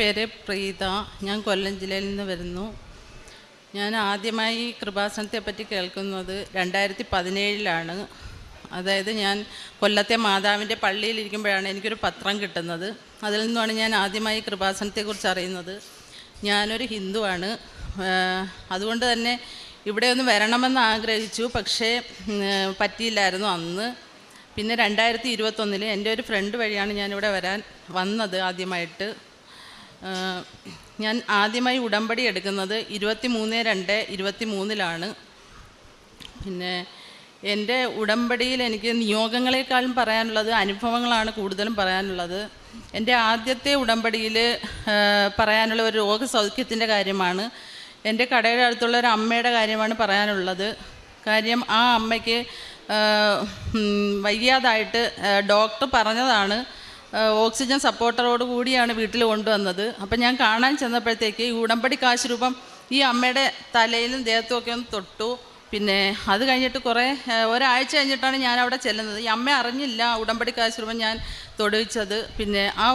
പേര് പ്രീത. ഞാൻ കൊല്ലം ജില്ലയിൽ നിന്ന് വരുന്നു. ഞാൻ ആദ്യമായി കൃപാസനത്തെപ്പറ്റി കേൾക്കുന്നത് 2017 അതായത് ഞാൻ കൊല്ലത്തെ മാതാവിൻ്റെ പള്ളിയിലിരിക്കുമ്പോഴാണ് എനിക്കൊരു പത്രം കിട്ടുന്നത്. അതിൽ നിന്നുമാണ് ഞാൻ ആദ്യമായി കൃപാസനത്തെക്കുറിച്ച് അറിയുന്നത്. ഞാനൊരു ഹിന്ദുവാണ്. അതുകൊണ്ട് തന്നെ ഇവിടെ ഒന്ന് വരണമെന്ന് ആഗ്രഹിച്ചു, പക്ഷേ പറ്റിയില്ലായിരുന്നു അന്ന്. പിന്നെ 2021 എൻ്റെ ഒരു ഫ്രണ്ട് വഴിയാണ് ഞാനിവിടെ വന്നത് ആദ്യമായിട്ട്. ഞാൻ ആദ്യമായി ഉടമ്പടി എടുക്കുന്നത് 23/2/23 പിന്നെ എൻ്റെ ഉടമ്പടിയിൽ എനിക്ക് നിയോഗങ്ങളെക്കാളും പറയാനുള്ളത് അനുഭവങ്ങളാണ് കൂടുതലും പറയാനുള്ളത്. എൻ്റെ ആദ്യത്തെ ഉടമ്പടിയിൽ പറയാനുള്ള ഒരു രോഗസൗഖ്യത്തിൻ്റെ കാര്യമാണ്. എൻ്റെ കടയുടെ അടുത്തുള്ള ഒരു അമ്മയുടെ കാര്യമാണ് പറയാനുള്ളത്. കാര്യം ആ അമ്മയ്ക്ക് വയ്യാതായിട്ട് ഡോക്ടർ പറഞ്ഞതാണ് ഓക്സിജൻ സപ്പോർട്ടറോട് കൂടിയാണ് വീട്ടിൽ കൊണ്ടുവന്നത്. അപ്പം ഞാൻ കാണാൻ ചെന്നപ്പോഴത്തേക്ക് ഈ ഉടമ്പടി കാശ് രൂപം ഈ അമ്മയുടെ തലയിലും ദേഹത്തുമൊക്കെ ഒന്ന് തൊട്ടു. പിന്നെ അത് കഴിഞ്ഞിട്ട് ഒരാഴ്ച കഴിഞ്ഞിട്ടാണ് ഞാൻ അവിടെ ചെല്ലുന്നത്. ഈ അമ്മ അറിഞ്ഞില്ല ഉടമ്പടി കാശ് രൂപം ഞാൻ തൊടുവിച്ചത്. പിന്നെ ആ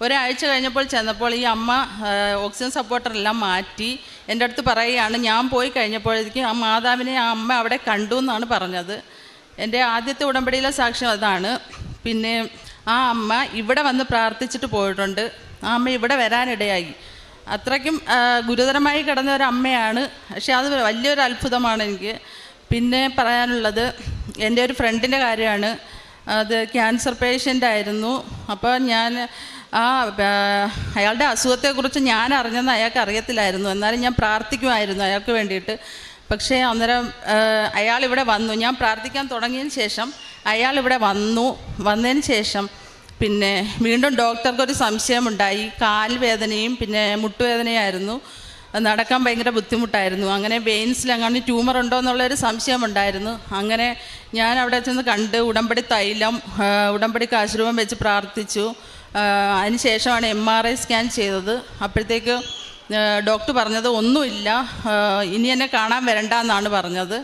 ഒരാഴ്ച കഴിഞ്ഞപ്പോൾ ചെന്നപ്പോൾ ഈ അമ്മ ഓക്സിജൻ സപ്പോർട്ടറെല്ലാം മാറ്റി എൻ്റെ അടുത്ത് പറയുകയാണ്. ഞാൻ പോയി കഴിഞ്ഞപ്പോഴേക്കും ആ മാതാവിനെ ആ അമ്മ അവിടെ കണ്ടു എന്നാണ് പറഞ്ഞത്. എൻ്റെ ആദ്യത്തെ ഉടമ്പടിയിലെ സാക്ഷ്യം അതാണ്. പിന്നെ ആ അമ്മ ഇവിടെ വന്ന് പ്രാർത്ഥിച്ചിട്ട് പോയിട്ടുണ്ട്. ആ അമ്മ ഇവിടെ വരാനിടയായി. അത്രയ്ക്കും ഗുരുതരമായി കിടന്ന ഒരു അമ്മയാണ്. പക്ഷേ അത് വലിയൊരു അത്ഭുതമാണ് എനിക്ക്. പിന്നെ പറയാനുള്ളത് എൻ്റെ ഒരു ഫ്രണ്ടിൻ്റെ കാര്യമാണ്. അത് ക്യാൻസർ പേഷ്യൻ്റായിരുന്നു. അപ്പോൾ ഞാൻ അയാളുടെ അസുഖത്തെക്കുറിച്ച് ഞാൻ അറിഞ്ഞെന്ന് അയാൾക്ക് അറിയത്തില്ലായിരുന്നു. എന്നാലും ഞാൻ പ്രാർത്ഥിക്കുമായിരുന്നു അയാൾക്ക് വേണ്ടിയിട്ട്. പക്ഷേ അന്നേരം അയാളിവിടെ വന്നു. ഞാൻ പ്രാർത്ഥിക്കാൻ തുടങ്ങിയതിന് ശേഷം അയാളിവിടെ വന്നതിന് ശേഷം പിന്നെ വീണ്ടും ഡോക്ടർക്കൊരു സംശയമുണ്ടായി. കാൽ വേദനയും പിന്നെ മുട്ടുവേദനയായിരുന്നു. നടക്കാൻ ഭയങ്കര ബുദ്ധിമുട്ടായിരുന്നു. അങ്ങനെ വെയിൻസിലെങ്ങാണ്ട് ട്യൂമർ ഉണ്ടോ എന്നുള്ളൊരു സംശയമുണ്ടായിരുന്നു. അങ്ങനെ ഞാൻ അവിടെ ചെന്ന് കണ്ട് ഉടമ്പടി തൈലം ഉടമ്പടി കാശുരൂപം വെച്ച് പ്രാർത്ഥിച്ചു. അതിന് ശേഷമാണ് MRI സ്കാൻ ചെയ്തത്. അപ്പോഴത്തേക്ക് ഡോക്ടർ പറഞ്ഞത് ഒന്നുമില്ല, ഇനി എന്നെ കാണാൻ വരണ്ടെന്നാണ് പറഞ്ഞത്.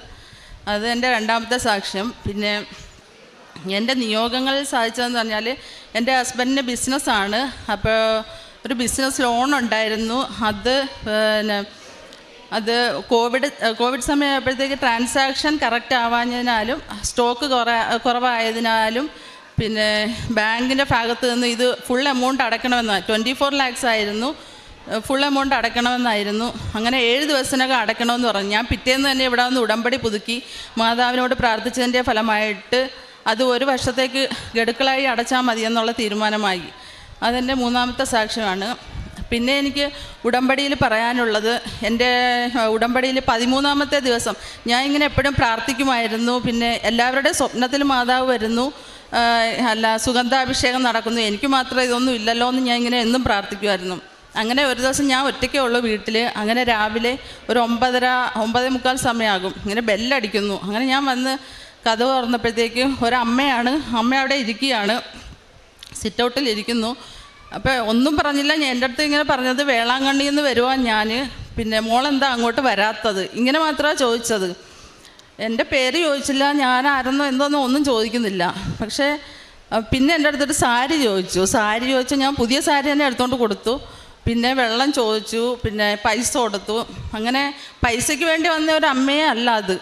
അത് എൻ്റെ രണ്ടാമത്തെ സാക്ഷ്യം. പിന്നെ എൻ്റെ നിയോഗങ്ങളിൽ സാധിച്ചതെന്ന് പറഞ്ഞാൽ എൻ്റെ ഹസ്ബൻഡിൻ്റെ ബിസിനസ്സാണ്. അപ്പോൾ ഒരു ബിസിനസ് ലോൺ ഉണ്ടായിരുന്നു. അത് കോവിഡ് സമയമായപ്പോഴത്തേക്ക് ട്രാൻസാക്ഷൻ കറക്റ്റ് ആവാഞ്ഞതിനാലും സ്റ്റോക്ക് കുറവായതിനാലും പിന്നെ ബാങ്കിൻ്റെ ഭാഗത്ത് നിന്ന് ഇത് ഫുൾ എമൗണ്ട് അടയ്ക്കണമെന്നാണ്. 24 lakhs ആയിരുന്നു. ഫുൾ എമൗണ്ട് അടയ്ക്കണമെന്നായിരുന്നു. അങ്ങനെ 7 ദിവസത്തിനകം അടയ്ക്കണമെന്ന് പറഞ്ഞു. ഞാൻ പിറ്റേന്ന് തന്നെ ഇവിടെ വന്ന് ഉടമ്പടി പുതുക്കി മാതാവിനോട് പ്രാർത്ഥിച്ചതിൻ്റെ ഫലമായിട്ട് അത് 1 വർഷത്തേക്ക് ഗഡുക്കളായി അടച്ചാൽ മതിയെന്നുള്ള തീരുമാനമായി. അതെൻ്റെ മൂന്നാമത്തെ സാക്ഷ്യമാണ്. പിന്നെ എനിക്ക് ഉടമ്പടിയിൽ പറയാനുള്ളത്, എൻ്റെ ഉടമ്പടിയിൽ 13ാമത്തെ ദിവസം ഞാൻ ഇങ്ങനെ എപ്പോഴും പ്രാർത്ഥിക്കുമായിരുന്നു. പിന്നെ എല്ലാവരുടെയും സ്വപ്നത്തിൽ മാതാവ് വരുന്നു, സുഗന്ധാഭിഷേകം നടക്കുന്നു, എനിക്ക് മാത്രം ഇതൊന്നും ഇല്ലല്ലോ എന്ന് ഞാൻ ഇങ്ങനെ എന്നും പ്രാർത്ഥിക്കുമായിരുന്നു. അങ്ങനെ ഒരു ദിവസം ഞാൻ ഒറ്റയ്ക്കേ ഉള്ളൂ വീട്ടിൽ. അങ്ങനെ രാവിലെ ഒരു 9:45 സമയമാകും. ഇങ്ങനെ ബെല്ലടിക്കുന്നു. അങ്ങനെ ഞാൻ വന്ന് കതവ് തുറന്നപ്പോഴത്തേക്ക് ഒരമ്മയാണ്. അമ്മ അവിടെ ഇരിക്കുകയാണ്, സിറ്റ് ഔട്ടിൽ ഇരിക്കുന്നു. അപ്പോൾ ഒന്നും പറഞ്ഞില്ല. ഞാൻ എൻ്റെ അടുത്ത് ഇങ്ങനെ പറഞ്ഞത് വേളാങ്കണ്ണിയിൽ നിന്ന് വരുവാൻ ഞാൻ, പിന്നെ മോളെന്താ അങ്ങോട്ട് വരാത്തത്, ഇങ്ങനെ മാത്രമാണ് ചോദിച്ചത്. എൻ്റെ പേര് ചോദിച്ചില്ല, ഞാൻ ആരെന്നോ എന്തോന്നോ ഒന്നും ചോദിക്കുന്നില്ല. പക്ഷേ പിന്നെ എൻ്റെ അടുത്തൊരു സാരി ചോദിച്ചു. ഞാൻ പുതിയ സാരി തന്നെ എടുത്തുകൊണ്ട് കൊടുത്തു. പിന്നെ വെള്ളം ചോദിച്ചു, പിന്നെ പൈസ കൊടുത്തു. അങ്ങനെ പൈസയ്ക്ക് വേണ്ടി വന്ന ഒരു അമ്മയെ അല്ല അത്.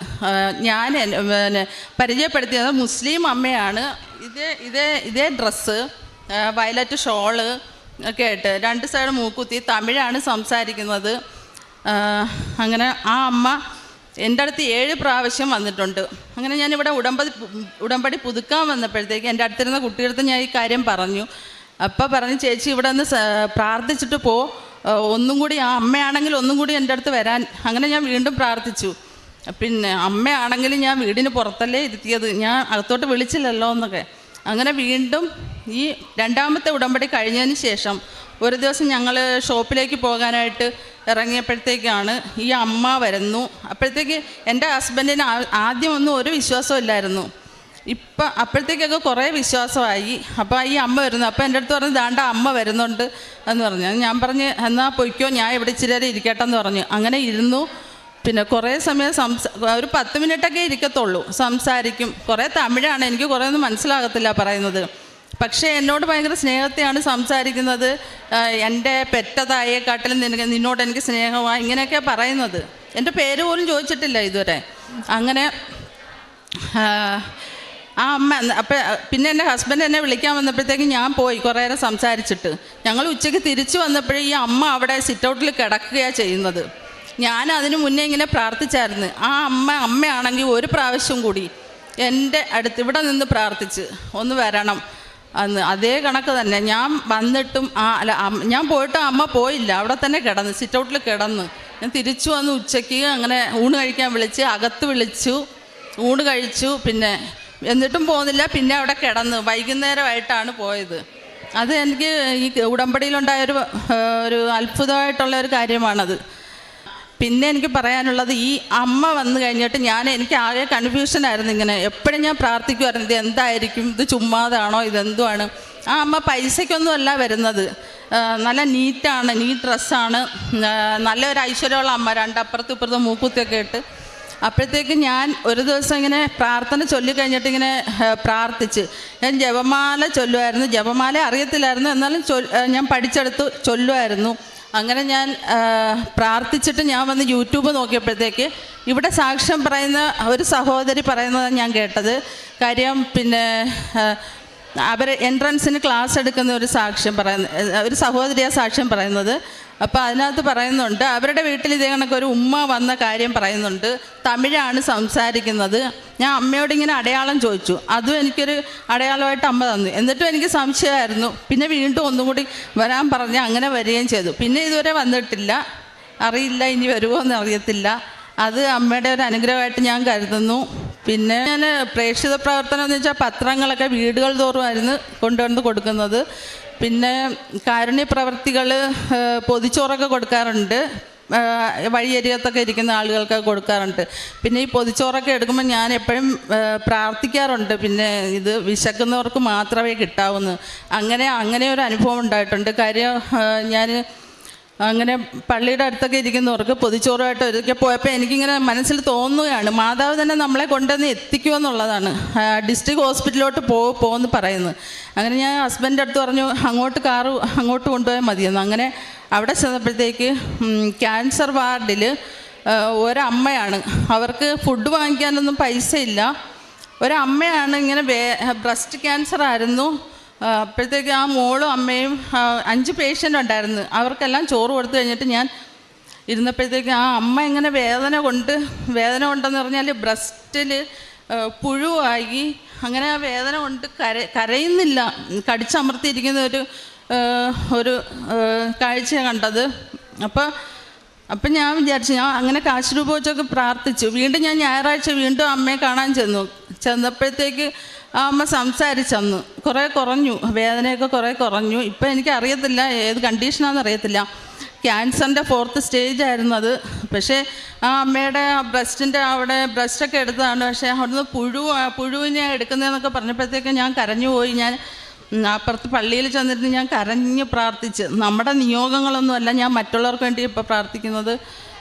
ഞാൻ പിന്നെ പരിചയപ്പെടുത്തിയത് മുസ്ലിം അമ്മയാണ്. ഇതേ ഡ്രസ്സ്, വയലറ്റ് ഷോള് ഒക്കെ ആയിട്ട് 2 സൈഡ് മൂക്കുത്തി, തമിഴാണ് സംസാരിക്കുന്നത്. അങ്ങനെ ആ അമ്മ എൻ്റെ അടുത്ത് 7 പ്രാവശ്യം വന്നിട്ടുണ്ട്. അങ്ങനെ ഞാനിവിടെ ഉടമ്പടി പുതുക്കാൻ വന്നപ്പോഴത്തേക്ക് എൻ്റെ അടുത്തിരുന്ന കുട്ടിയെടുത്ത് ഞാൻ ഈ കാര്യം പറഞ്ഞു. അപ്പോൾ പറഞ്ഞു, ചേച്ചി ഇവിടെ നിന്ന് പ്രാർത്ഥിച്ചിട്ട് ഒന്നും കൂടി ആ അമ്മയാണെങ്കിൽ ഒന്നും കൂടി എൻ്റെ അടുത്ത് വരാൻ. അങ്ങനെ ഞാൻ വീണ്ടും പ്രാർത്ഥിച്ചു. പിന്നെ അമ്മയാണെങ്കിൽ ഞാൻ വീടിന് പുറത്തല്ലേ ഇരുത്തിയത്, ഞാൻ അകത്തോട്ട് വിളിച്ചില്ലല്ലോ എന്നൊക്കെ. അങ്ങനെ വീണ്ടും ഈ 2ാമത്തെ ഉടമ്പടി കഴിഞ്ഞതിന് ശേഷം ഒരു ദിവസം ഞങ്ങൾ ഷോപ്പിലേക്ക് പോകാനായിട്ട് ഇറങ്ങിയപ്പോഴത്തേക്കാണ് ഈ അമ്മ വരുന്നു. അപ്പോഴത്തേക്ക് എൻ്റെ ഹസ്ബൻഡിന് ആദ്യമൊന്നും ഒരു വിശ്വാസവും ഇല്ലായിരുന്നു. അപ്പോഴത്തേക്കൊക്കെ കുറേ വിശ്വാസമായി. അപ്പോൾ ഈ അമ്മ വരുന്നു. അപ്പോൾ എൻ്റെ അടുത്ത് പറഞ്ഞു, ദാണ്ട അമ്മ വരുന്നുണ്ട് എന്ന് പറഞ്ഞു. ഞാൻ പറഞ്ഞ് എന്നാൽ പൊയ്ക്കോ, ഞാൻ ഇവിടെ ഇച്ചിരി നേരം ഇരിക്കട്ടെ എന്ന് പറഞ്ഞു. അങ്ങനെ ഇരുന്നു. പിന്നെ കുറേ സമയം ഒരു 10 മിനിറ്റൊക്കെ ഇരിക്കത്തുള്ളൂ, സംസാരിക്കും. കുറേ തമിഴാണ്, എനിക്ക് കുറേ ഒന്നും മനസ്സിലാകത്തില്ല പറയുന്നത്. പക്ഷേ എന്നോട് ഭയങ്കര സ്നേഹത്തെയാണ് സംസാരിക്കുന്നത്. എൻ്റെ പെറ്റതായേക്കാട്ടിലും നിന്നോട് എനിക്ക് സ്നേഹമാണ്, ഇങ്ങനെയൊക്കെ പറയുന്നത്. എൻ്റെ പേര് പോലും ചോദിച്ചിട്ടില്ല ഇതുവരെ. അങ്ങനെ ആ അമ്മ അപ്പം പിന്നെ എൻ്റെ ഹസ്ബൻഡ് എന്നെ വിളിക്കാൻ വന്നപ്പോഴത്തേക്ക് ഞാൻ പോയി കുറേ നേരം സംസാരിച്ചിട്ട്. ഞങ്ങൾ ഉച്ചയ്ക്ക് തിരിച്ചു വന്നപ്പോഴേ ഈ അമ്മ അവിടെ സിറ്റൗട്ടിൽ കിടക്കുകയാണ് ചെയ്യുന്നത്. ഞാൻ അതിന് മുന്നേ ഇങ്ങനെ പ്രാർത്ഥിച്ചായിരുന്നു. ആ അമ്മയാണെങ്കിൽ ഒരു പ്രാവശ്യം കൂടി എൻ്റെ അടുത്ത് ഇവിടെ നിന്ന് പ്രാർത്ഥിച്ച് ഒന്ന് വരണം അന്ന്. അതേ കണക്ക് തന്നെ ഞാൻ വന്നിട്ടും ഞാൻ പോയിട്ട് അമ്മ പോയില്ല, അവിടെ തന്നെ കിടന്ന് സിറ്റൗട്ടിൽ കിടന്ന്. ഞാൻ തിരിച്ചു വന്ന് ഉച്ചയ്ക്ക് അങ്ങനെ ഊണ് കഴിക്കാൻ വിളിച്ച് അകത്ത് വിളിച്ചു, ഊണ് കഴിച്ചു. പിന്നെ എന്നിട്ടും പോകുന്നില്ല. പിന്നെ അവിടെ കിടന്ന് വൈകുന്നേരമായിട്ടാണ് പോയത്. അത് എനിക്ക് ഈ ഉടമ്പടിയിലുണ്ടായൊരു അത്ഭുതമായിട്ടുള്ള ഒരു കാര്യമാണത്. പിന്നെ എനിക്ക് പറയാനുള്ളത്, ഈ അമ്മ വന്നു കഴിഞ്ഞിട്ട് എനിക്ക് ആകെ കൺഫ്യൂഷനായിരുന്നു. ഇങ്ങനെ എപ്പോഴും ഞാൻ പ്രാർത്ഥിക്കുമായിരുന്നു, ഇത് എന്തായിരിക്കും, ഇത് ചുമ്മാതാണോ, ഇതെന്തുവാണ്. ആ അമ്മ പൈസയ്ക്കൊന്നും അല്ല വരുന്നത്, നല്ല നീറ്റാണ്, നീറ്റ് ഡ്രസ്സാണ്, നല്ലൊരു ഐശ്വര്യമുള്ള അമ്മ, രണ്ടപ്പുറത്തും ഇപ്പുറത്തും മൂക്കുത്തിയൊക്കെ ഇട്ട്. അപ്പോഴത്തേക്ക് ഞാൻ ഒരു ദിവസം ഇങ്ങനെ പ്രാർത്ഥന ചൊല്ലിക്കഴിഞ്ഞിട്ട് ഇങ്ങനെ പ്രാർത്ഥിച്ച് ഞാൻ ജപമാല ചൊല്ലുമായിരുന്നു. ജപമാല അറിയത്തില്ലായിരുന്നു, എന്നാലും ഞാൻ പഠിച്ചെടുത്ത് ചൊല്ലുമായിരുന്നു. അങ്ങനെ ഞാൻ പ്രാർത്ഥിച്ചിട്ട് ഞാൻ വന്ന് യൂട്യൂബ് നോക്കിയപ്പോഴത്തേക്ക് ഇവിടെ സാക്ഷ്യം പറയുന്ന ഒരു സഹോദരി പറയുന്നതാണ് ഞാൻ കേട്ടത്. കാര്യം പിന്നെ അവർ എൻട്രൻസിന് ക്ലാസ് എടുക്കുന്ന ഒരു സഹോദരിയാണ് സാക്ഷ്യം പറയുന്നത്. അപ്പോൾ അതിനകത്ത് പറയുന്നുണ്ട്, അവരുടെ വീട്ടിൽ ഇതേ കണക്കൊരു ഉമ്മ വന്ന കാര്യം പറയുന്നുണ്ട്. തമിഴാണ് സംസാരിക്കുന്നത്. ഞാൻ അമ്മയോട് ഇങ്ങനെ അടയാളം ചോദിച്ചു, അതും എനിക്കൊരു അടയാളമായിട്ട് അമ്മ തന്നു. എന്നിട്ടും എനിക്ക് സംശയമായിരുന്നു. പിന്നെ വീണ്ടും ഒന്നും കൂടി വരാൻ പറഞ്ഞ് അങ്ങനെ വരികയും ചെയ്തു. പിന്നെ ഇതുവരെ വന്നിട്ടില്ല, അറിയില്ല ഇനി വരുമോ എന്ന് അറിയത്തില്ല. അത് അമ്മയുടെ ഒരു അനുഗ്രഹമായിട്ട് ഞാൻ കരുതുന്നു. പിന്നെ ഞാൻ പ്രേക്ഷിത പ്രവർത്തനം എന്ന് വെച്ചാൽ പത്രങ്ങളൊക്കെ വീടുകൾ തോറുമായിരുന്നു കൊണ്ടുവന്ന് കൊടുക്കുന്നത്. പിന്നെ കാരുണ്യ പ്രവർത്തികൾ പൊതിച്ചോറൊക്കെ കൊടുക്കാറുണ്ട്, വഴിയരികത്തൊക്കെ ഇരിക്കുന്ന ആളുകൾക്ക് കൊടുക്കാറുണ്ട്. പിന്നെ ഈ പൊതിച്ചോറൊക്കെ എടുക്കുമ്പോൾ ഞാൻ എപ്പോഴും പ്രാർത്ഥിക്കാറുണ്ട്, പിന്നെ ഇത് വിശക്കുന്നവർക്ക് മാത്രമേ കിട്ടാവൂന്ന്. അങ്ങനെ ഒരു അനുഭവം ഉണ്ടായിട്ടുണ്ട്. കാര്യം ഞാൻ അങ്ങനെ പള്ളിയുടെ അടുത്തൊക്കെ ഇരിക്കുന്നവർക്ക് പൊതിച്ചോറുമായിട്ട് ഒരിക്കൽ പോയപ്പോൾ എനിക്കിങ്ങനെ മനസ്സിൽ തോന്നുകയാണ്, മാതാവ് തന്നെ നമ്മളെ കൊണ്ടുവന്ന് എത്തിക്കുമെന്നുള്ളതാണ്. ഡിസ്ട്രിക്ട് ഹോസ്പിറ്റലിലോട്ട് പോകുമെന്ന് പറയുന്നു. അങ്ങനെ ഞാൻ ഹസ്ബൻഡിൻ്റെ അടുത്ത് പറഞ്ഞു, അങ്ങോട്ട് കൊണ്ടുപോയാൽ മതിയെന്ന്. അങ്ങനെ അവിടെ ചെന്നപ്പോഴത്തേക്ക് ക്യാൻസർ വാർഡിൽ ഒരമ്മയാണ്, അവർക്ക് ഫുഡ് വാങ്ങിക്കാനൊന്നും പൈസ ഇല്ല. ഒരമ്മയാണ്, ഇങ്ങനെ ബ്രസ്റ്റ് ക്യാൻസർ ആയിരുന്നു. അപ്പോഴത്തേക്ക് ആ മോളും അമ്മയും 5 പേഷ്യൻ്റ് ഉണ്ടായിരുന്നു. അവർക്കെല്ലാം ചോറ് കൊടുത്തു കഴിഞ്ഞിട്ട് ഞാൻ ഇരുന്നപ്പോഴത്തേക്ക് ആ അമ്മ ഇങ്ങനെ വേദന കൊണ്ടെന്ന് പറഞ്ഞാൽ ബ്രസ്റ്റിൽ പുഴുവായി. അങ്ങനെ ആ വേദന കൊണ്ട് കരയുന്നില്ല, കടിച്ചമർത്തിയിരിക്കുന്ന ഒരു കാഴ്ച കണ്ടത്. അപ്പം ഞാൻ വിചാരിച്ചു, ഞാൻ അങ്ങനെ കാശ് രൂപ വെച്ചൊക്കെ പ്രാർത്ഥിച്ചു. വീണ്ടും ഞാൻ ഞായറാഴ്ച വീണ്ടും അമ്മയെ കാണാൻ ചെന്നപ്പോഴത്തേക്ക് ആ അമ്മ സംസാരിച്ചന്ന് കുറേ കുറഞ്ഞു, വേദനയൊക്കെ കുറേ കുറഞ്ഞു. ഇപ്പം എനിക്കറിയത്തില്ല ഏത് കണ്ടീഷനാണെന്ന് അറിയത്തില്ല. ക്യാൻസറിൻ്റെ 4th സ്റ്റേജ് ആയിരുന്നു അത്. പക്ഷേ ആ അമ്മയുടെ ബ്രസ്റ്റിൻ്റെ അവിടെ ബ്രസ്റ്റൊക്കെ എടുത്തതാണ്. പക്ഷേ അവിടുന്ന് പുഴുവിനെ എടുക്കുന്നതെന്നൊക്കെ പറഞ്ഞപ്പോഴത്തേക്ക് ഞാൻ കരഞ്ഞുപോയി. ഞാൻ അപ്പുറത്ത് പള്ളിയിൽ ചെന്നിട്ട് ഞാൻ കരഞ്ഞ് പ്രാർത്ഥിച്ച്. നമ്മുടെ നിയോഗങ്ങളൊന്നുമല്ല ഞാൻ മറ്റുള്ളവർക്ക് വേണ്ടി ഇപ്പോൾ പ്രാർത്ഥിക്കുന്നത്.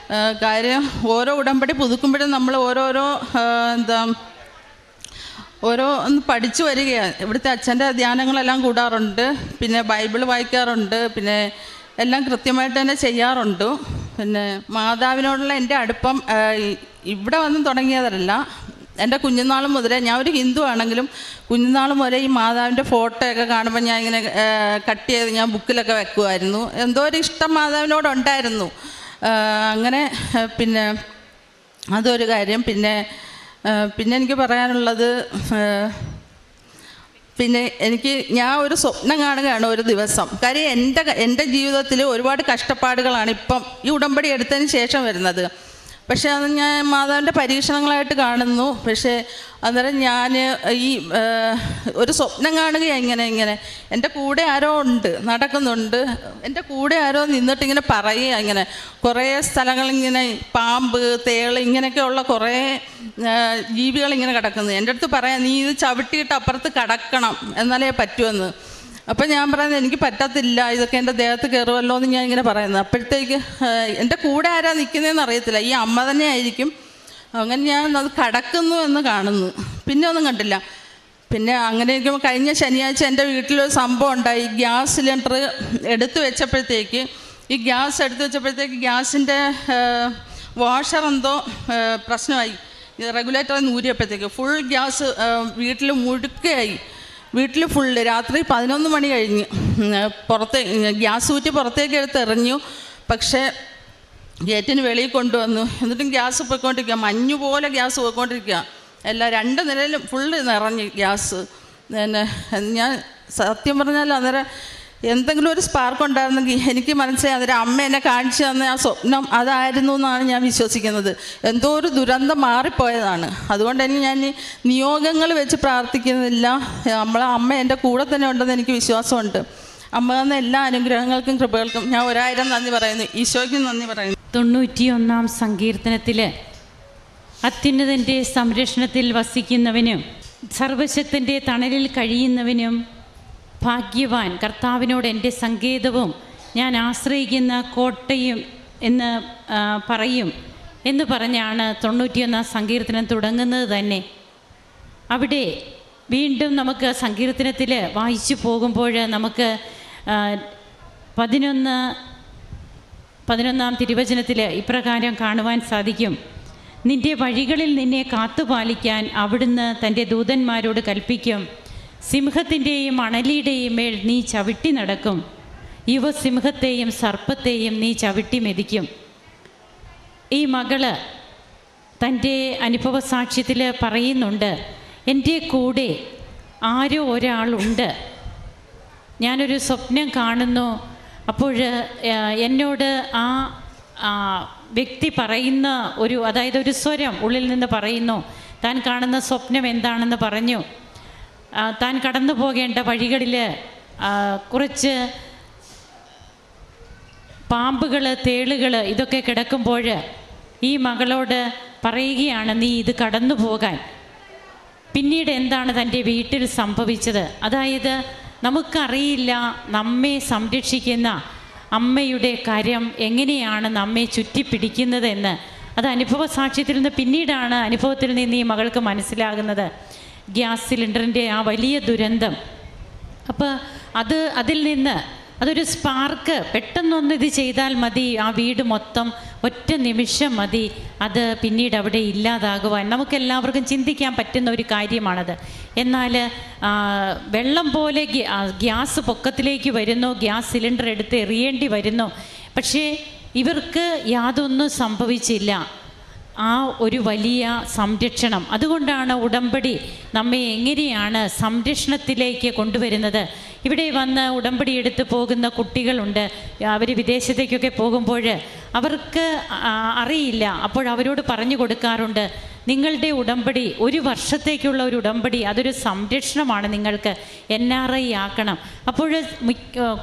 കാര്യം ഓരോ ഉടമ്പടി പുതുക്കുമ്പോഴും നമ്മൾ ഒന്ന് പഠിച്ചു വരികയാണ്. ഇവിടുത്തെ അച്ഛൻ്റെ ധ്യാനങ്ങളെല്ലാം കൂടാറുണ്ട്, പിന്നെ ബൈബിൾ വായിക്കാറുണ്ട്, പിന്നെ എല്ലാം കൃത്യമായിട്ട് തന്നെ ചെയ്യാറുണ്ട്. പിന്നെ മാതാവിനോടുള്ള എൻ്റെ അടുപ്പം ഇവിടെ വന്ന് തുടങ്ങിയതല്ല, എൻ്റെ കുഞ്ഞുനാൾ മുതലേ. ഞാൻ ഒരു ഹിന്ദു ആണെങ്കിലും കുഞ്ഞുനാൾ മുതലേ ഈ മാതാവിൻ്റെ ഫോട്ടോയൊക്കെ കാണുമ്പോൾ ഞാൻ ഇങ്ങനെ കട്ട് ചെയ്ത് ഞാൻ ബുക്കിലൊക്കെ വെക്കുമായിരുന്നു. എന്തോ ഒരു ഇഷ്ടം മാതാവിനോടുണ്ടായിരുന്നു. അങ്ങനെ പിന്നെ അതൊരു കാര്യം. പിന്നെ എനിക്ക് പറയാനുള്ളത്, പിന്നെ ഞാൻ ഒരു സ്വപ്നം കാണുകയാണ് ഒരു ദിവസം. കാര്യം എൻ്റെ ജീവിതത്തിൽ ഒരുപാട് കഷ്ടപ്പാടുകളാണ് ഇപ്പം ഈ ഉടമ്പടി എടുത്തതിന് ശേഷം വരുന്നത്. പക്ഷേ അത് ഞാൻ മാതാവിൻ്റെ പരീക്ഷണങ്ങളായിട്ട് കാണുന്നു. പക്ഷേ അന്നേരം ഞാൻ ഈ ഒരു സ്വപ്നം കാണുകയാണ്, ഇങ്ങനെ എൻ്റെ കൂടെ ആരോ ഉണ്ട്, നടക്കുന്നുണ്ട്. എൻ്റെ കൂടെ ആരോ നിന്നിട്ടിങ്ങനെ പറയുക, ഇങ്ങനെ കുറേ സ്ഥലങ്ങളിങ്ങനെ പാമ്പ്, തേള്, ഇങ്ങനെയൊക്കെയുള്ള കുറേ ജീവികളിങ്ങനെ കിടക്കുന്നു. എൻ്റെ അടുത്ത് പറയാം, നീ ഇത് ചവിട്ടിയിട്ട് അപ്പുറത്ത് കടക്കണം എന്നാലേ പറ്റുമെന്ന്. അപ്പം ഞാൻ പറയുന്നത് എനിക്ക് പറ്റത്തില്ല, ഇതൊക്കെ എൻ്റെ ദേഹത്ത് കയറുമല്ലോ എന്ന് ഞാൻ ഇങ്ങനെ പറയുന്നത്. അപ്പോഴത്തേക്ക് എൻ്റെ കൂടെ ആരാ നിൽക്കുന്നതെന്ന് അറിയത്തില്ല, ഈ അമ്മ തന്നെ ആയിരിക്കും. അങ്ങനെ ഞാൻ അത് കടക്കുന്നു എന്ന് കാണുന്നു. പിന്നെ ഒന്നും കണ്ടില്ല. പിന്നെ അങ്ങനെ ഇരിക്കുമ്പോൾ കഴിഞ്ഞ ശനിയാഴ്ച എൻ്റെ വീട്ടിലൊരു സംഭവം ഉണ്ടായി. ഗ്യാസ് സിലിണ്ടർ എടുത്തു വെച്ചപ്പോഴത്തേക്ക് ഗ്യാസിൻ്റെ വാഷർ എന്തോ പ്രശ്നമായി. റെഗുലേറ്റർ ഊരിയപ്പോഴത്തേക്ക് ഫുൾ ഗ്യാസ് വീട്ടിൽ മുഴുക്കയായി. വീട്ടിൽ ഫുള്ള് രാത്രി 11 മണി കഴിഞ്ഞ് ഗ്യാസ് ഊറ്റി പുറത്തേക്ക് എടുത്ത് എറിഞ്ഞു. പക്ഷേ ഗേറ്റിന് വെളിയിൽ കൊണ്ടുവന്നു. എന്നിട്ടും ഗ്യാസ് പോയിക്കൊണ്ടിരിക്കുക, മഞ്ഞുപോലെ ഗ്യാസ് പോയിക്കൊണ്ടിരിക്കുക. എല്ലാം 2 നിലയിലും ഫുള്ള് നിറഞ്ഞ് ഗ്യാസ്. പിന്നെ ഞാൻ സത്യം പറഞ്ഞാൽ അന്നേരം എന്തെങ്കിലും ഒരു സ്പാർക്ക് ഉണ്ടായിരുന്നെങ്കിൽ എനിക്ക് മനസ്സിലായി അന്നേരം അമ്മ എന്നെ കാണിച്ചു തന്ന ആ സ്വപ്നം അതായിരുന്നു എന്നാണ് ഞാൻ വിശ്വസിക്കുന്നത്. എന്തോ ഒരു ദുരന്തം മാറിപ്പോയതാണ്. അതുകൊണ്ട് തന്നെ ഞാൻ നിയോഗങ്ങൾ വെച്ച് പ്രാർത്ഥിക്കുന്നില്ല. നമ്മളെ അമ്മ എൻ്റെ കൂടെ തന്നെ ഉണ്ടെന്ന് എനിക്ക് വിശ്വാസമുണ്ട്. അമ്മ തന്ന എല്ലാ അനുഗ്രഹങ്ങൾക്കും കൃപകൾക്കും ഞാൻ 1000 നന്ദി പറയുന്നു. ഈശോയ്ക്കും നന്ദി പറയുന്നു. 91-ാം സങ്കീർത്തനത്തിൽ അത്യുന്നതൻ്റെ സംരക്ഷണത്തിൽ വസിക്കുന്നവനും സർവശക്തൻ്റെ തണലിൽ കഴിയുന്നവനും ഭാഗ്യവാൻ. കർത്താവിനോട് എൻ്റെ സങ്കേതവും ഞാൻ ആശ്രയിക്കുന്ന കോട്ടയും എന്ന് പറയും എന്ന് പറഞ്ഞാണ് 91-ാം സങ്കീർത്തനം തുടങ്ങുന്നത് തന്നെ. അവിടെ വീണ്ടും നമുക്ക് സങ്കീർത്തനത്തിൽ വായിച്ചു പോകുമ്പോൾ നമുക്ക് 11-ാം തിരുവചനത്തിൽ ഇപ്രകാരം കാണുവാൻ സാധിക്കും. നിൻ്റെ വഴികളിൽ നിന്നെ കാത്തുപാലിക്കാൻ അവിടുന്ന് തൻ്റെ ദൂതന്മാരോട് കൽപ്പിക്കും. സിംഹത്തിൻ്റെയും അണലിയുടെയും മേൽ നീ ചവിട്ടി നടക്കും. യുവസിംഹത്തെയും സർപ്പത്തെയും നീ ചവിട്ടി മെതിക്കും. ഈ മകള് തൻ്റെ അനുഭവ സാക്ഷ്യത്തിൽ പറയുന്നുണ്ട്, എൻ്റെ കൂടെ ആരോ ഒരാളുണ്ട്. ഞാനൊരു സ്വപ്നം കാണുന്നു. അപ്പോൾ എന്നോട് ആ വ്യക്തി പറയുന്ന അതായത് ഒരു സ്വരം ഉള്ളിൽ നിന്ന് പറയുന്നു. താൻ കാണുന്ന സ്വപ്നം എന്താണെന്ന് പറഞ്ഞു. താൻ കടന്നു പോകേണ്ട വഴികളിൽ കുറച്ച് പാമ്പുകൾ, തേളുകൾ ഇതൊക്കെ കിടക്കുമ്പോൾ ഈ മകളോട് പറയുകയാണ്, നീ ഇത് കടന്നു പോകാൻ. പിന്നീട് എന്താണ് തൻ്റെ വീട്ടിൽ സംഭവിച്ചത്? അതായത് നമുക്കറിയില്ല നമ്മെ സംരക്ഷിക്കുന്ന അമ്മയുടെ കരം എങ്ങനെയാണ് നമ്മെ ചുറ്റിപ്പിടിക്കുന്നതെന്ന്. അത് അനുഭവ സാക്ഷ്യത്തിൽ നിന്ന് പിന്നീടാണ് അനുഭവത്തിൽ നിന്ന് ഈ മകൾക്ക് മനസ്സിലാകുന്നത്. ഗ്യാസ് സിലിണ്ടറിൻ്റെ ആ വലിയ ദുരന്തം. അപ്പോൾ അതിൽ നിന്ന് അതൊരു സ്പാർക്ക്, പെട്ടെന്നൊന്ന് ഇത് ചെയ്താൽ മതി, ആ വീട് മൊത്തം ഒറ്റ നിമിഷം മതി അത് പിന്നീട് അവിടെ ഇല്ലാതാകുവാൻ. നമുക്കെല്ലാവർക്കും ചിന്തിക്കാൻ പറ്റുന്ന ഒരു കാര്യമാണത്. എന്നാൽ വെള്ളം പോലെ ഗ്യാസ് പൊക്കത്തിലേക്ക് വരുന്നു, ഗ്യാസ് സിലിണ്ടർ എടുത്ത് എറിയേണ്ടി വരുന്നു. പക്ഷേ ഇവർക്ക് യാതൊന്നും സംഭവിച്ചില്ല. ആ ഒരു വലിയ സംരക്ഷണം. അതുകൊണ്ടാണ് ഉടമ്പടി നമ്മെ എങ്ങനെയാണ് സംരക്ഷണത്തിലേക്ക് കൊണ്ടുവരുന്നത്. ഇവിടെ വന്ന് ഉടമ്പടി എടുത്ത് പോകുന്ന കുട്ടികളുണ്ട്. അവർ വിദേശത്തേക്കൊക്കെ പോകുമ്പോൾ അവർക്ക് അറിയില്ല. അപ്പോൾ അവരോട് പറഞ്ഞു കൊടുക്കാറുണ്ട്, നിങ്ങളുടെ ഉടമ്പടി 1 വർഷത്തേക്കുള്ള ഒരു ഉടമ്പടി, അതൊരു സംരക്ഷണമാണ്. നിങ്ങൾക്ക് NRI ആക്കണം. അപ്പോൾ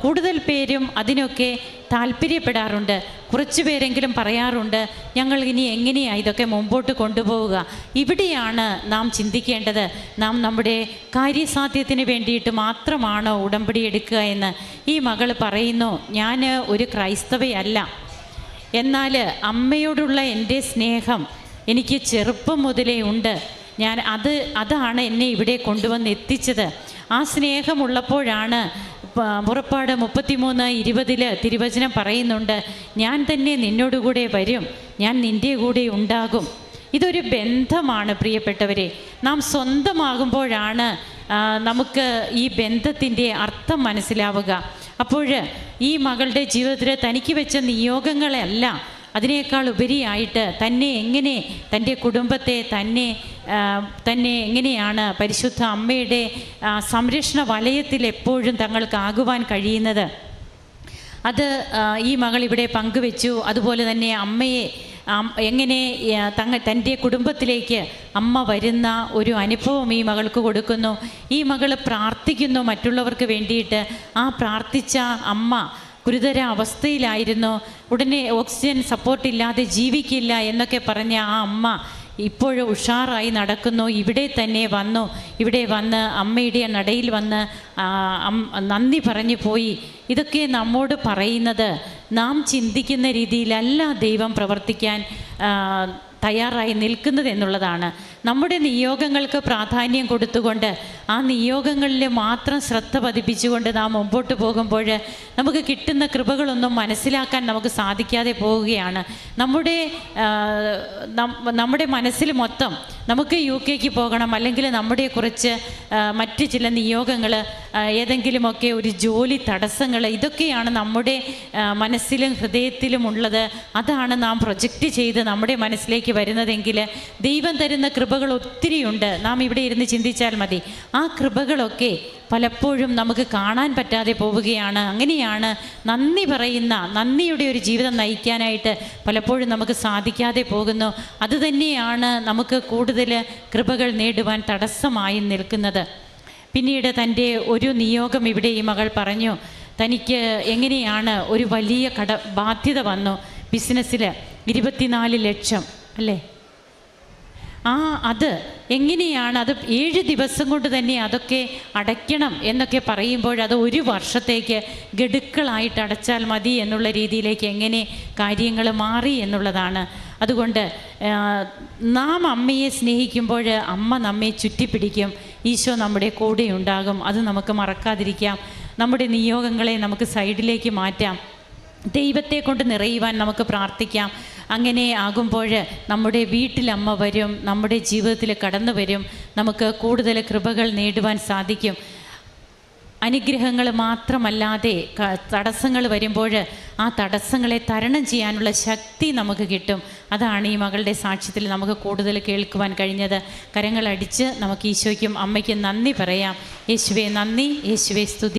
കൂടുതൽ പേരും അതിനൊക്കെ താല്പര്യപ്പെടാറുണ്ട്. കുറച്ച് പേരെങ്കിലും പറയാറുണ്ട്, ഞങ്ങൾ ഇനി എങ്ങനെയാണ് ഇതൊക്കെ മുമ്പോട്ട് കൊണ്ടുപോവുക. ഇവിടെയാണ് നാം ചിന്തിക്കേണ്ടത്. നാം നമ്മുടെ കാര്യസാധ്യത്തിന് വേണ്ടിയിട്ട് മാത്രമാണോ ഉടമ്പടി എടുക്കുക എന്ന്. ഈ മകൾ പറയുന്നു, ഞാൻ ഒരു ക്രൈസ്തവയല്ല, എന്നാൽ അമ്മയോടുള്ള എൻ്റെ സ്നേഹം എനിക്ക് ചെറുപ്പം മുതലേ ഉണ്ട്. അതാണ് എന്നെ ഇവിടെ കൊണ്ടുവന്ന് എത്തിച്ചത്. ആ സ്നേഹമുള്ളപ്പോഴാണ് പുറപ്പാട് 33:20 തിരുവചനം പറയുന്നുണ്ട്, ഞാൻ തന്നെ നിന്നോടുകൂടെ വരും, ഞാൻ നിൻ്റെ കൂടെ ഉണ്ടാകും. ഇതൊരു ബന്ധമാണ് പ്രിയപ്പെട്ടവരെ. നാം സ്വന്തമാകുമ്പോഴാണ് നമുക്ക് ഈ ബന്ധത്തിൻ്റെ അർത്ഥം മനസ്സിലാവുക. അപ്പോൾ ഈ മകളുടെ ജീവിതത്തിൽ തനിക്ക് വെച്ച നിയോഗങ്ങളല്ല, അതിനേക്കാൾ ഉപരിയായിട്ട് തൻ്റെ കുടുംബത്തെ തന്നെ എങ്ങനെയാണ് പരിശുദ്ധ അമ്മയുടെ സംരക്ഷണ വലയത്തിൽ എപ്പോഴും തങ്ങൾക്കാകുവാൻ കഴിയുന്നത്, അത് ഈ മകൾ ഇവിടെ പങ്കുവെച്ചു. അതുപോലെ തന്നെ അമ്മയെ എങ്ങനെ തൻ്റെ കുടുംബത്തിലേക്ക് അമ്മ വരുന്ന ഒരു അനുഭവം ഈ മകൾക്ക് കൊടുക്കുന്നു. ഈ മകൾ പ്രാർത്ഥിക്കുന്നു മറ്റുള്ളവർക്ക് വേണ്ടിയിട്ട്. ആ പ്രാർത്ഥിച്ച അമ്മ ഗുരുതര അവസ്ഥയിലായിരുന്നു. ഉടനെ ഓക്സിജൻ സപ്പോർട്ടില്ലാതെ ജീവിക്കില്ല എന്നൊക്കെ പറഞ്ഞ ആ അമ്മ ഇപ്പോഴും ഉഷാറായി നടക്കുന്നു. ഇവിടെ വന്ന് അമ്മയുടെ നടയിൽ വന്ന് നന്ദി പറഞ്ഞു പോയി. ഇതൊക്കെ നമ്മോട് പറയുന്നത്, നാം ചിന്തിക്കുന്ന രീതിയിലല്ല ദൈവം പ്രവർത്തിക്കാൻ തയ്യാറായി നിൽക്കുന്നത് എന്നുള്ളതാണ്. നമ്മുടെ നിയോഗങ്ങൾക്ക് പ്രാധാന്യം കൊടുത്തുകൊണ്ട് ആ നിയോഗങ്ങളിൽ മാത്രം ശ്രദ്ധ പതിപ്പിച്ചുകൊണ്ട് നാം മുമ്പോട്ട് പോകുമ്പോൾ നമുക്ക് കിട്ടുന്ന കൃപകളൊന്നും മനസ്സിലാക്കാൻ നമുക്ക് സാധിക്കാതെ പോവുകയാണ്. നമ്മുടെ മനസ്സിൽ മൊത്തം നമുക്ക് UK പോകണം, അല്ലെങ്കിൽ നമ്മുടെ കുറച്ച് മറ്റ് ചില നിയോഗങ്ങൾ, ഏതെങ്കിലുമൊക്കെ ഒരു ജോലി തടസ്സങ്ങൾ, ഇതൊക്കെയാണ് നമ്മുടെ മനസ്സിലും ഹൃദയത്തിലും ഉള്ളത്. അതാണ് നാം പ്രൊജക്റ്റ് ചെയ്ത് നമ്മുടെ മനസ്സിലേക്ക് വരുന്നതെങ്കിൽ ദൈവം തരുന്ന കൃപകൾ ഒത്തിരിയുണ്ട്. നാം ഇവിടെ ഇരുന്ന് ചിന്തിച്ചാൽ മതി. ആ കൃപകളൊക്കെ പലപ്പോഴും നമുക്ക് കാണാൻ പറ്റാതെ പോവുകയാണ്. അങ്ങനെയാണ് നന്ദിയുടെ ഒരു ജീവിതം നയിക്കാനായിട്ട് പലപ്പോഴും നമുക്ക് സാധിക്കാതെ പോകുന്നു. അതുതന്നെയാണ് നമുക്ക് കൂടുതൽ കൃപകൾ നേടുവാൻ തടസ്സമായി നിൽക്കുന്നത്. പിന്നീട് തൻ്റെ ഒരു നിയോഗം ഇവിടെ ഈ മകൾ പറഞ്ഞു. തനിക്ക് എങ്ങനെയാണ് ഒരു വലിയ ബാധ്യത വന്നു ബിസിനസ്സിൽ, 24 ലക്ഷം അല്ലേ? അത് എങ്ങനെയാണ്, അത് 7 ദിവസം കൊണ്ട് തന്നെ അതൊക്കെ അടയ്ക്കണം എന്നൊക്കെ പറയുമ്പോൾ അത് 1 വർഷത്തേക്ക് ഗഡുക്കളായിട്ട് അടച്ചാൽ മതി എന്നുള്ള രീതിയിലേക്ക് എങ്ങനെ കാര്യങ്ങൾ മാറി എന്നുള്ളതാണ്. അതുകൊണ്ട് നാം അമ്മയെ സ്നേഹിക്കുമ്പോൾ അമ്മ നമ്മെ ചുറ്റിപ്പിടിക്കും. ഈശോ നമ്മുടെ കൂടെ ഉണ്ടാകും. അത് നമുക്ക് മറക്കാതിരിക്കാം. നമ്മുടെ നിയോഗങ്ങളെ നമുക്ക് സൈഡിലേക്ക് മാറ്റാം. ദൈവത്തെ കൊണ്ട് നിറയുവാൻ നമുക്ക് പ്രാർത്ഥിക്കാം. അങ്ങനെ ആകുമ്പോൾ നമ്മുടെ വീട്ടിലമ്മ വരും, നമ്മുടെ ജീവിതത്തിൽ കടന്നു വരും. നമുക്ക് കൂടുതൽ കൃപകൾ നേടുവാൻ സാധിക്കും. അനുഗ്രഹങ്ങൾ മാത്രമല്ലാതെ തടസ്സങ്ങൾ വരുമ്പോൾ ആ തടസ്സങ്ങളെ തരണം ചെയ്യാനുള്ള ശക്തി നമുക്ക് കിട്ടും. അതാണ് ഈ മകളുടെ സാക്ഷ്യത്തിൽ നമുക്ക് കൂടുതൽ കേൾക്കുവാൻ കഴിഞ്ഞത്. കരങ്ങളടിച്ച് നമുക്ക് ഈശോയ്ക്കും അമ്മയ്ക്കും നന്ദി പറയാം. യേശുവേ നന്ദി, യേശുവേ സ്തുതി.